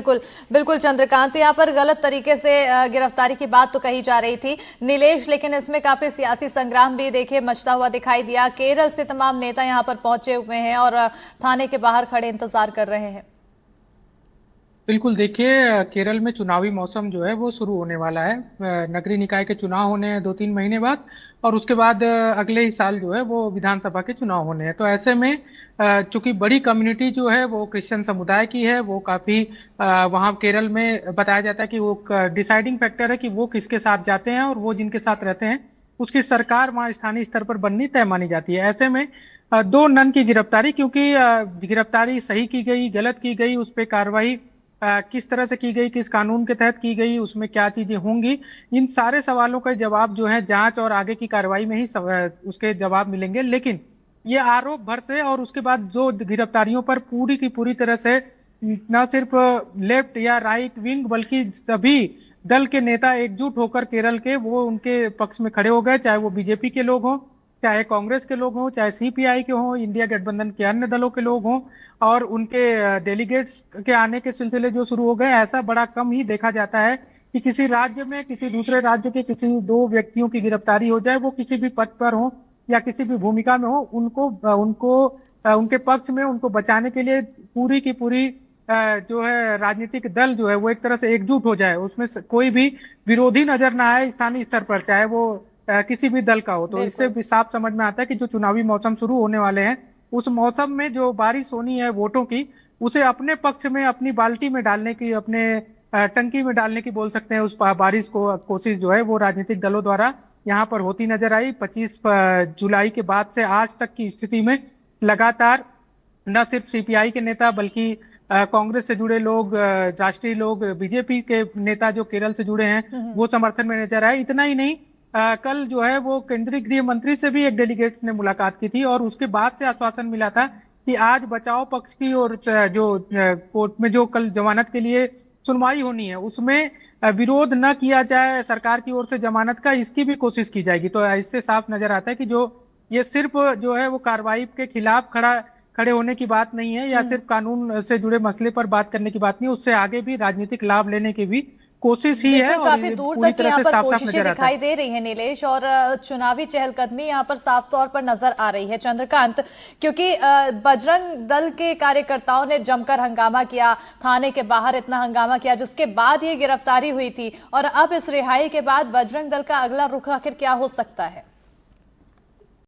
बिल्कुल बिल्कुल चंद्रकांत, यहाँ पर गलत तरीके से गिरफ्तारी की बात तो कही जा रही थी नीलेश, लेकिन इसमें काफी सियासी संग्राम भी देखिए मचता हुआ दिखाई दिया। केरल से तमाम नेता यहाँ पर पहुंचे हुए हैं और थाने के बाहर खड़े इंतजार कर रहे हैं। बिल्कुल देखिए, केरल में चुनावी मौसम जो है वो शुरू होने वाला है। नगरीय निकाय के चुनाव होने हैं 2-3 महीने बाद, और उसके बाद अगले ही साल जो है वो विधानसभा के चुनाव होने हैं। तो ऐसे में चूंकि बड़ी कम्युनिटी जो है वो क्रिश्चियन समुदाय की है, वो काफी वहाँ केरल में बताया जाता है कि वो डिसाइडिंग फैक्टर है कि वो किसके साथ जाते हैं, और वो जिनके साथ रहते हैं उसकी सरकार वहाँ स्थानीय स्तर पर बननी तय मानी जाती है। ऐसे में दो नन की गिरफ्तारी, क्योंकि गिरफ्तारी सही की गई गलत की गई, उस पर कार्रवाई किस तरह से की गई, किस कानून के तहत की गई, उसमें क्या चीजें होंगी, इन सारे सवालों का जवाब जो है जांच और आगे की कार्रवाई में ही उसके जवाब मिलेंगे। लेकिन ये आरोप भर से और उसके बाद जो गिरफ्तारियों पर पूरी की पूरी तरह से न सिर्फ लेफ्ट या राइट विंग बल्कि सभी दल के नेता एकजुट होकर केरल के वो उनके पक्ष में खड़े हो गए, चाहे वो बीजेपी के लोग हों, चाहे कांग्रेस के लोग हों, चाहे सीपीआई के हों, इंडिया गठबंधन के अन्य दलों के लोग हों, और उनके डेलीगेट्स के आने के सिलसिले जो शुरू हो गए। ऐसा बड़ा कम ही देखा जाता है कि किसी राज्य में किसी दूसरे राज्य के किसी दो व्यक्तियों की गिरफ्तारी हो जाए, वो किसी भी पद पर हो या किसी भी भूमिका में हो, उनको उनको उनके पक्ष में उनको बचाने के लिए पूरी की पूरी जो है राजनीतिक दल जो है वो एक तरह से एकजुट हो जाए, उसमें कोई भी विरोधी नजर ना आए स्थानीय स्तर पर, चाहे वो किसी भी दल का हो। तो इससे बिल्कुल भी साफ समझ में आता है कि जो चुनावी मौसम शुरू होने वाले हैं, उस मौसम में जो बारिश होनी है वोटों की, उसे अपने पक्ष में अपनी बाल्टी में डालने की, अपने टंकी में डालने की बोल सकते हैं, उस बारिश को कोशिश जो है वो राजनीतिक दलों द्वारा यहाँ पर होती नजर आई। 25 जुलाई के बाद से आज तक की स्थिति में लगातार न सिर्फ सीपीआई के नेता बल्कि कांग्रेस से जुड़े लोग, राष्ट्रीय लोग, बीजेपी के नेता जो केरल से जुड़े हैं हम्म। वो समर्थन में नजर आए। इतना ही नहीं, कल जो है वो केंद्रीय गृह मंत्री से भी एक डेलीगेट्स ने मुलाकात की थी, और उसके बाद से आश्वासन मिला था कि आज बचाव पक्ष की और जो कोर्ट में जो कल जमानत के लिए सुनवाई होनी है उसमें विरोध न किया जाए सरकार की ओर से जमानत का, इसकी भी कोशिश की जाएगी। तो इससे साफ नजर आता है कि जो ये सिर्फ जो है वो कार्रवाई के खिलाफ खड़े होने की बात नहीं है, या सिर्फ कानून से जुड़े मसले पर बात करने की बात नहीं है, उससे आगे भी राजनीतिक लाभ लेने की भी कोशिश ही है, बिल्कुल और काफी ये दूर पूरी तक की तरह यहाँ से पर साफ साफ कोशिशें नजर आता है। दिखाई दे रही है नीलेश, और चुनावी चहलकदमी यहाँ पर साफ तौर पर नजर आ रही है चंद्रकांत, क्योंकि बजरंग दल के कार्यकर्ताओं ने जमकर हंगामा किया, थाने के बाहर इतना हंगामा किया, जिसके बाद ये गिरफ्तारी हुई थी, और अब इस रिहाई के बाद बजरंग दल का अगला रुख आखिर क्या हो सकता है?